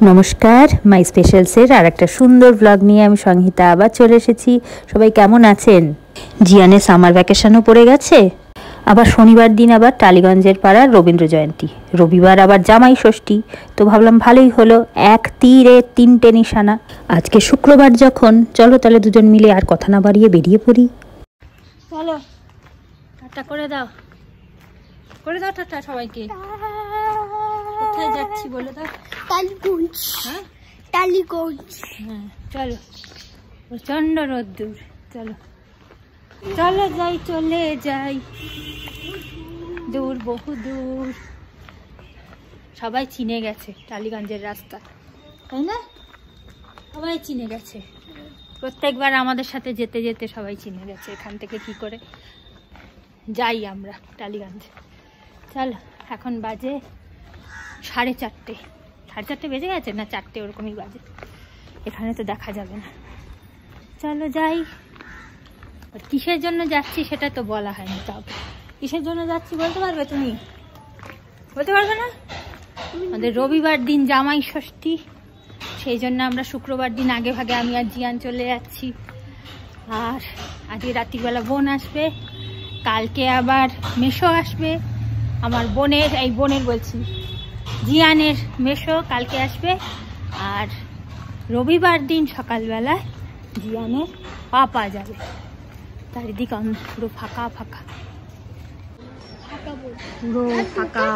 নমস্কার, মাই স্পেশালসের আর একটা সুন্দর ব্লগ নিয়ে আমি সংহিতা আবার চলে এসেছি। সবাই কেমন আছেন? জিয়ানের সামার ভ্যাকেশনও পড়ে গেছে। আবার শনিবার দিন আবার টালিগঞ্জের পাড়ার রবীন্দ্র জয়ন্তী, রবিবার আবার জামাই ষষ্ঠী। তো ভাবলাম ভালোই হলো, এক তীরে তিনটে নিশানা। আজকে শুক্রবার যখন, চলো তাহলে দুজন মিলে আর কথা না বাড়িয়ে বেরিয়ে পড়ি। চলো টাটা করে দাও, করে দাও টাটা সবাইকে। কোথায় যাচ্ছি বলে দাও? টালিগঞ্জ। হ্যাঁ টালিগঞ্জ। হ্যাঁ চলো, প্রচন্ড রোদ্দুর। চলো চলো যাই, চলে যাই, দূর বহু দূর। সবাই চিনে গেছে টালিগঞ্জের রাস্তা, তাই না? সবাই চিনে গেছে, প্রত্যেকবার আমাদের সাথে যেতে যেতে সবাই চিনে গেছে এখান থেকে কি করে যাই আমরা টালিগঞ্জ। চলো, এখন বাজে 4:30। 4:30 বেজে গেছে না 4টে, ওরকমই বাজে। এখানে তো দেখা যাবে না, চলো যাই। কিসের জন্য যাচ্ছি সেটা তো বলা হয়নি। তাও কিসের জন্য যাচ্ছি বলতে পারবে তুমি? বলতে পারবে না? আমাদের রবিবার দিন জামাই ষষ্ঠী, সেই জন্য আমরা শুক্রবার দিন আগে ভাগে আমি আর জিয়ান চলে যাচ্ছি। আর আজকে রাত্রিবেলা বোন আসবে, কালকে আবার মেসো আসবে। আমার বোনের, এই বোনের বলছি, জিয়ানের মেসো কালকে আসবে। আর রবিবার দিন সকালবেলায় জিয়ানের পাপা যাবে। চারিদিকে পুরো ফাঁকা ফাঁকা, পুরো ফাঁকা,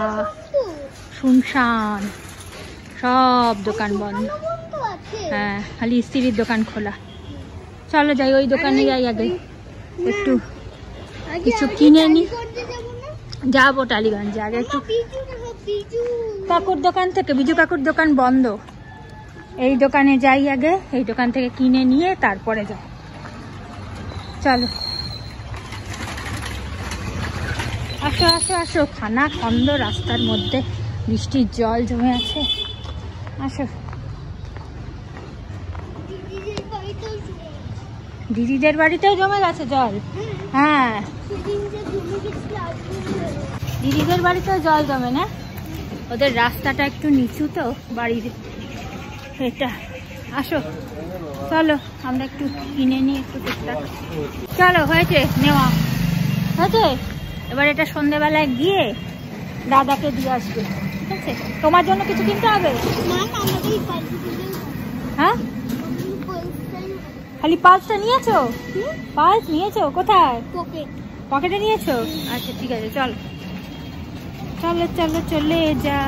শুনশান, সব দোকান বন্ধ। হ্যাঁ, খালি স্ত্রীর দোকান খোলা। চলো যাই, ওই দোকানে যাই আগে, একটু কিছু কিনে নি। যাবো টালিগঞ্জে, আগে একটু কাকুর দোকান থেকে, বিজু কাকুর দোকান বন্ধ, এই দোকানে যাই আগে, এই দোকান থেকে কিনে নিয়ে তারপরে যাই। চলো আসো আসো আসো, খানা খন্দ রাস্তার মধ্যে, বৃষ্টির জল জমে আছে। আসো, দিদিদের বাড়িতেও জমে গেছে জল। হ্যাঁ, দিদিদের বাড়িতেও জল জমে না, ওদের রাস্তাটা একটু নিচু তো বাড়ির এটা। আসো চলো, আমরা একটু কিনে নিই একটু টুকটাক। চলো, হয়েছে নেওয়া, হয়েছে। এবার এটা সন্ধেবেলায় গিয়ে দাদাকে দিয়ে আসবে, ঠিক আছে? তোমার জন্য কিছু কিনতে হবে? হ্যাঁ, খালি পালসটা নিয়েছো? পালস নিয়েছো? কোথায়? পকেটে নিয়েছো? আচ্ছা ঠিক আছে, চলো চলো চলো চলে যা।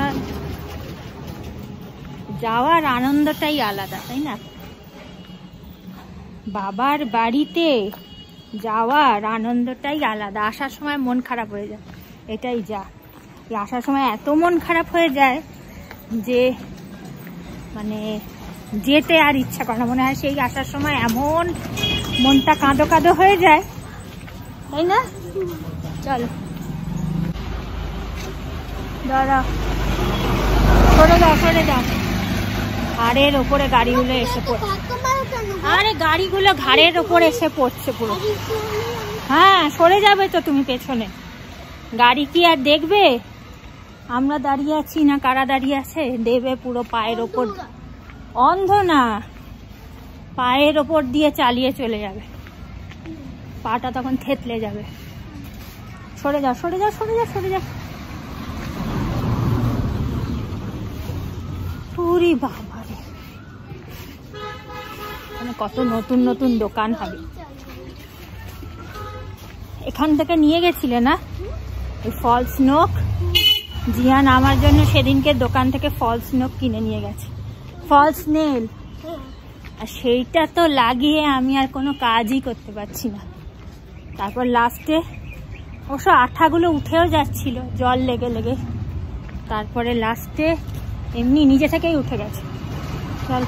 যাওয়ার আনন্দটাই আলাদা, তাই না? বাবার বাড়িতে যাওয়ার আনন্দটাই আলাদা। আসার সময় মন খারাপ হয়ে যায়, এটাই যা। আসার সময় এত মন খারাপ হয়ে যায় যে মানে যেতে আর ইচ্ছা করে না। মনে হয় সেই আসার সময় এমন মনটা কাঁদো কাঁদো হয়ে যায়, তাই না? চলো দাঁড়া, সরে যাও সরে যাও। ঘাড়ের ওপরে গাড়িগুলো এসে পড়ছে। আরে গাড়িগুলো ঘাড়ের ওপরে এসে পড়ছে পুরো। হ্যাঁ, সরে যাবে তো তুমি পেছনে। গাড়ি কি আর দেখবে আমরা দাঁড়িয়ে আছি না কারা দাঁড়িয়ে আছে? দেবে পুরো পায়ের ওপর। অন্ধ না, পায়ের ওপর দিয়ে চালিয়ে চলে যাবে, পাটা তখন থেতলে যাবে। সরে যাও সরে যাও সরে যাও সরে যাও। পুরি বাবারে, কত নতুন নতুন দোকান হবে। এখান থেকে নিয়ে গেছিলে না ফলস নোক? জিয়ান আমার জন্য সেদিনকে দোকান থেকে ফলস নোক কিনে নিয়ে গেছে, ফলস নেল। আর সেইটা তো লাগিয়ে আমি আর কোনো কাজই করতে পারছি না। তারপর লাস্টে অবশ্য আঠাগুলো উঠেও যাচ্ছিল জল লেগে লেগে, তারপরে লাস্টে এমনি নিজে থেকেই উঠে গেছে। চল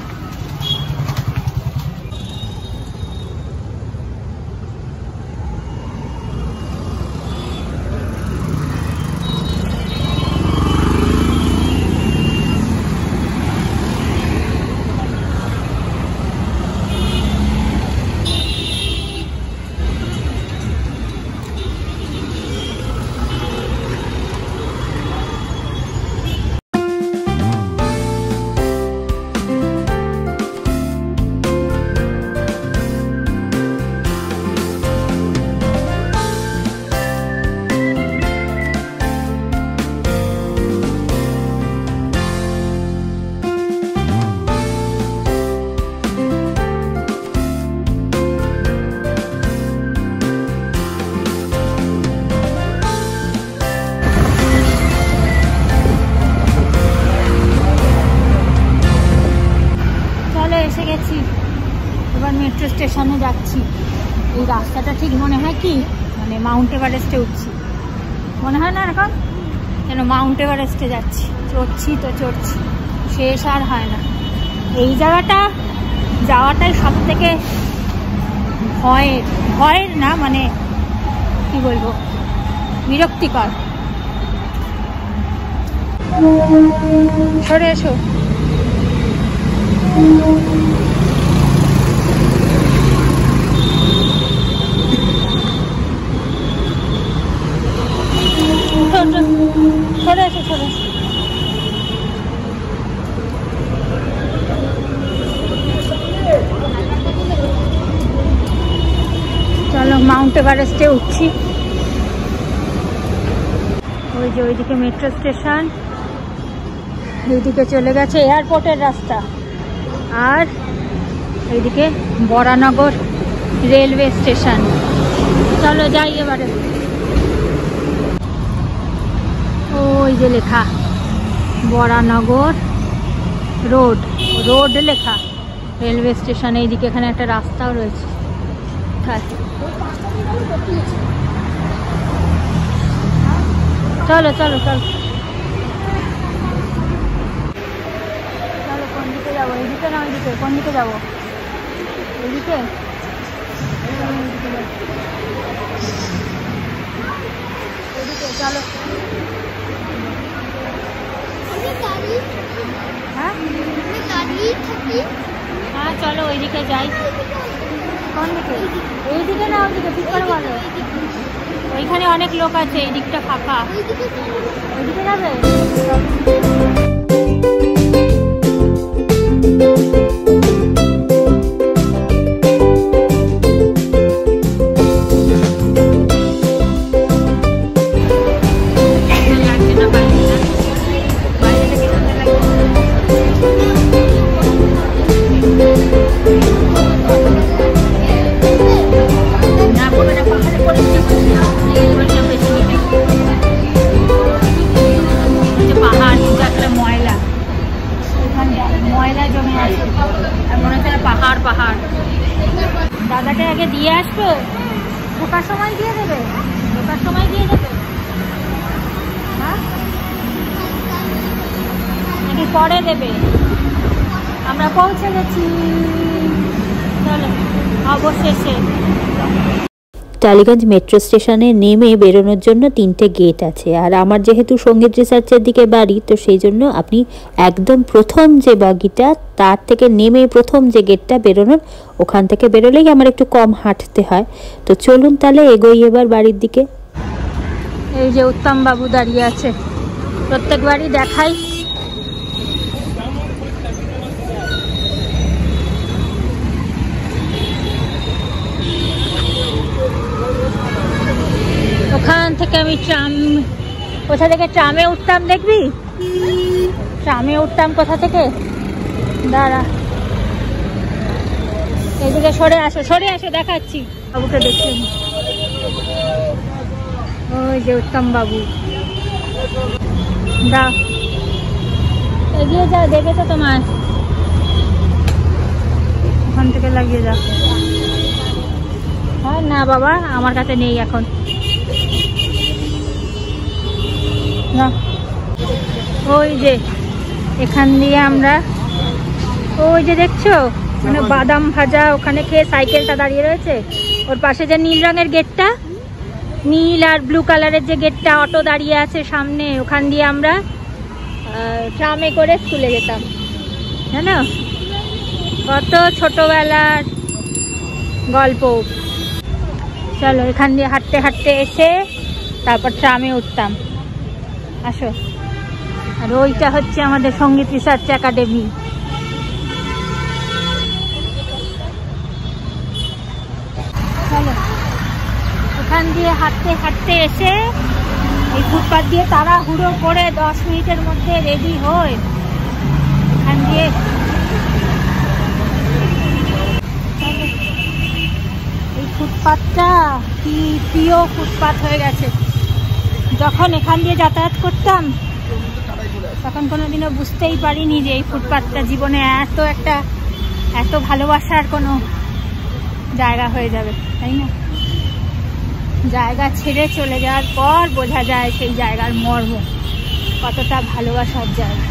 মেট্রো স্টেশনে যাচ্ছি। এই রাস্তাটা ঠিক মনে হয় কি মানে মাউন্ট এভারেস্টে উঠছি, মনে হয় না এরকম যেন মাউন্ট এভারেস্টে যাচ্ছি। চড়ছি তো চড়ছি, শেষ আর হয় না। এই জায়গাটা যাওয়াটাই সব থেকে ভয়ের না, মানে কি বলবো, বিরক্তিকর। সরে এসো। সরে এসো, সরে এসো। চলো মাউন্ট এভারেস্টে উঠছি। ওই যে ওইদিকে মেট্রো স্টেশন, এইদিকে চলে গেছে এয়ারপোর্টের রাস্তা, আর এইদিকে বরানগর রেলওয়ে স্টেশন। চলো যাই এবারে। ওই যে লেখা বরানগর রোড লেখা, রেলওয়ে স্টেশন। এইদিকে এখানে একটা রাস্তাও রয়েছে। চলো চলো চলো চলো, কোন দিকে যাবো? এইদিকে না ওইদিকে? কোন দিকে যাবো? এইদিকে? এইদিকে চলো। হ্যাঁ হ্যাঁ চলো ওইদিকে যাই। কোন দিকে? এইদিকে না ওইদিকে? ঠিক করে বলো। ওইখানে অনেক লোক আছে, এই দিকটা ফাঁকা। ওইদিকে যাবে? পাহাড়। দাদাকে আগে দিয়ে আসবে, ঢোকার সময় দিয়ে দেবে, ঢোকার সময় দিয়ে দেবে। হ্যাঁ নাকি পরে দেবে? আমরা পৌঁছে গেছি, চলো অবশেষে। টালিগঞ্জ মেট্রো স্টেশনে নেমে বেরোনোর জন্য 3টে গেট আছে, আর আমার যেহেতু সঙ্গীত রিসার্চের দিকে বাড়ি, তো সেই জন্য আপনি একদম প্রথম যে বগিটা তার থেকে নেমে প্রথম যে গেটটা বেরোনোর, ওখান থেকে বেরোলেই আমার একটু কম হাঁটতে হয়। তো চলুন তাহলে এগোই এবার বাড়ির দিকে। এই যে উত্তম বাবু দাঁড়িয়ে আছে, প্রত্যেকবারই দেখাই। ওখান থেকে আমি কোথা থেকে ট্রামে উঠতাম দেখবি? ট্রামে উঠতাম কোথা থেকে? দাঁড়া, এদিকে সরে আসো, সরে আসো, দেখাচ্ছি। বাবুকে দেখছেন, ওই যে উত্তম বাবু। দাও, এগিয়ে যাও, দেখে তো তোমার। ওখান থেকে লাগিয়ে যাও। হ্যাঁ না বাবা, আমার কাছে নেই এখন। না, ওই যে এখান দিয়ে আমরা, ওই যে দেখছো মানে বাদাম ভাজা ওখানে খেয়ে সাইকেলটা দাঁড়িয়ে রয়েছে, ওর পাশে যে নীল রঙের গেটটা, নীল আর ব্লু কালারের যে গেটটা, অটো দাঁড়িয়ে আছে সামনে, ওখান দিয়ে আমরা ট্রামে করে স্কুলে যেতাম। জানো কত ছোটবেলার গল্প। চলো এখান দিয়ে হাঁটতে হাঁটতে এসে তারপর ট্রামে উঠতাম। আসো। আর ওইটা হচ্ছে আমাদের সঙ্গীত রিসার্চ একাডেমি। চলো এখান দিয়ে হাঁটতে হাঁটতে এসে এই ফুটপাথ দিয়ে তাড়াহুড়ো করে 10 মিনিটের মধ্যে রেডি হয়ে এখান দিয়ে এই ফুটপাথটা কি প্রিয় ফুটপাথ হয়ে গেছে। যখন এখান দিয়ে যাতায়াত করতাম তখন কোনোদিনও বুঝতেই পারিনি যে এই ফুটপাথটা জীবনে এত ভালোবাসার কোনো জায়গা হয়ে যাবে, তাই না? জায়গা ছেড়ে চলে যাওয়ার পর বোঝা যায় সেই জায়গার মর্ম, কতটা ভালোবাসার জায়গা।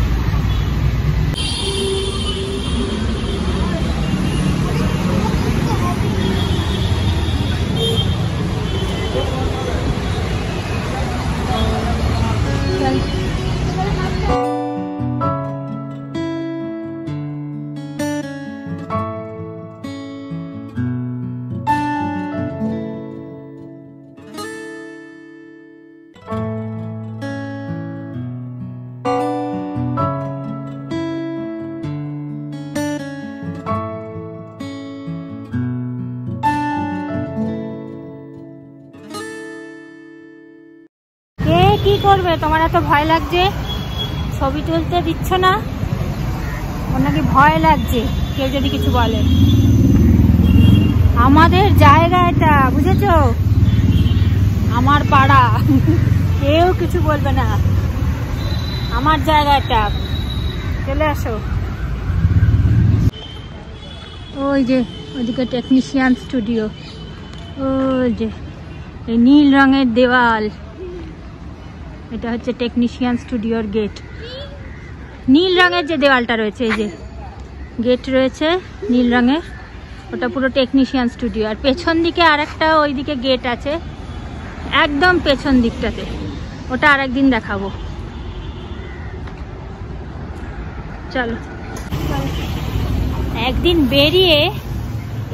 কি করবে? তোমার এত ভয় লাগছে, ছবি তুলতে দিচ্ছ না? ওর নাকি ভয় লাগছে কেউ যদি কিছু বলে। আমাদের জায়গা এটা, বুঝেছো? আমার পাড়া, কেউ কিছু বলবে না। আমার জায়গা এটা, চলে আসো। ওই যে ওইদিকে টেকনিশিয়ান স্টুডিও, ওই যে এই নীল রঙের দেওয়াল, এটা হচ্ছে টেকনিশিয়ান স্টুডিওর গেট। নীল রঙের যে দেওয়ালটা রয়েছে, এই যে গেট রয়েছে নীল রঙের, ওটা পুরো টেকনিশিয়ান স্টুডিও। আর পেছন দিকে আরেকটা ওইদিকে গেট আছে, একদম পেছন দিকটাতে, ওটা আরেকদিন দেখাবো। চলো, একদিন বেরিয়ে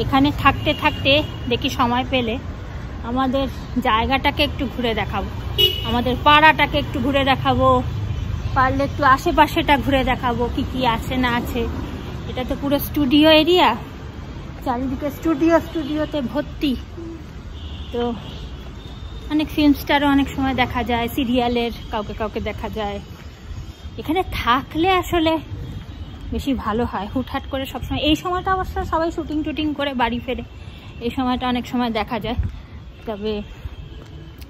এখানে থাকতে থাকতে দেখি সময় পেলে আমাদের জায়গাটাকে একটু ঘুরে দেখাবো, আমাদের পাড়াটাকে একটু ঘুরে দেখাবো, পারলে একটু আশেপাশেটা ঘুরে দেখাবো কি কি আছে না আছে। এটা তো পুরো স্টুডিও এরিয়া, চারিদিকে স্টুডিওতে ভর্তি। তো অনেক ফিল্ম স্টারও অনেক সময় দেখা যায়, সিরিয়ালের কাউকে কাউকে দেখা যায়। এখানে থাকলে আসলে বেশি ভালো হয়, হুটহাট করে সবসময়। এই সময়টা অবশ্য সবাই শুটিং করে বাড়ি ফেরে, এই সময়টা অনেক সময় দেখা যায়। তবে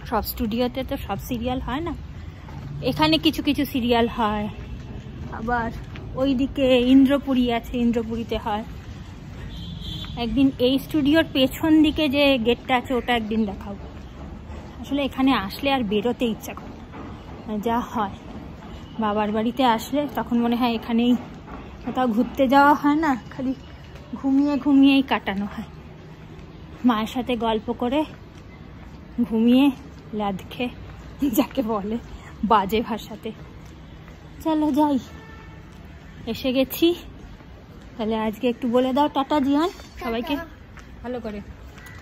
সব স্টুডিওতে তো সব সিরিয়াল হয় না, এখানে কিছু কিছু সিরিয়াল হয়। আবার ওইদিকে ইন্দ্রপুরী আছে, ইন্দ্রপুরীতে হয়। একদিন এই স্টুডিওর পেছন দিকে যে গেটটা আছে ওটা একদিন দেখাবো। আসলে এখানে আসলে আর বেরোতে ইচ্ছা করে যা হয়। বাবার বাড়িতে আসলে তখন মনে হয় এখানেই, কোথাও ঘুরতে যাওয়া হয় না, খালি ঘুমিয়েই কাটানো হয়। মায়ের সাথে গল্প করে ঘুমিয়ে লাদ খেয়ে, যাকে বলে বাজে ভাষাতে। চলো যাই, এসে গেছি। তাহলে আজকে একটু বলে দাও টাটা জিয়ান সবাইকে ভালো করে।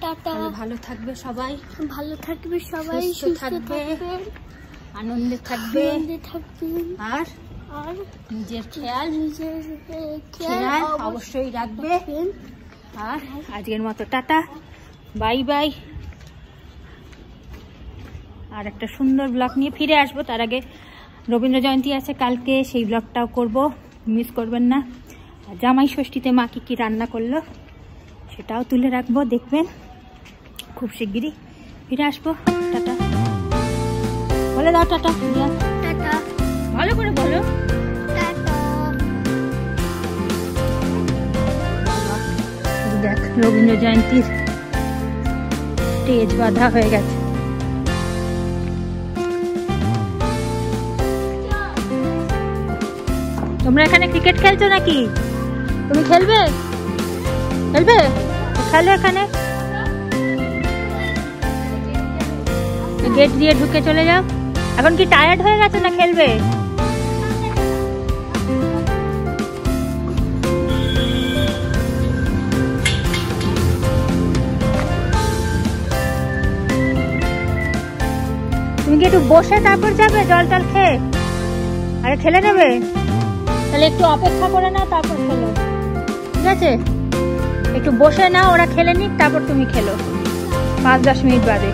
টাটা, ভালো থাকবে সবাই, ভালো থাকবে সবাই, সুস্থ থাকবে, আনন্দে থাকবে, আর আর নিজের খেয়াল অবশ্যই রাখবে। আর আজকের মতো টাটা, বাই বাই। আর একটা সুন্দর ব্লগ নিয়ে ফিরে আসবো। তার আগে রবীন্দ্র জয়ন্তী আছে কালকে, সেই ব্লগটাও করব, মিস করবেন না। আর জামাই ষষ্ঠীতে মা কি রান্না করলো সেটাও তুলে রাখবো, দেখবেন। খুব শিগগিরই ফিরে আসবো। টাটা বলে দাও, টাটা টাটা, ভালো করে বলো। দেখ রবীন্দ্র জয়ন্তীর স্টেজ বাঁধা হয়ে গেছে। তোমরা এখানে ক্রিকেট খেলছো নাকি? তুমি খেলবে? খেলো এখানে, গেট দিয়ে ঢুকে চলে যাও। এখন কি টায়ার্ড হয়ে গেছে না খেলবে? তুমি কি একটু বসে তারপর যাবে জল টল খেয়ে? আরে খেলে নেবে? তাহলে একটু অপেক্ষা করে নাও, তারপর খেলো, ঠিক আছে? একটু বসে নাও, ওরা খেলে নিক, তারপর তুমি খেলো 5-10 মিনিট বাদে।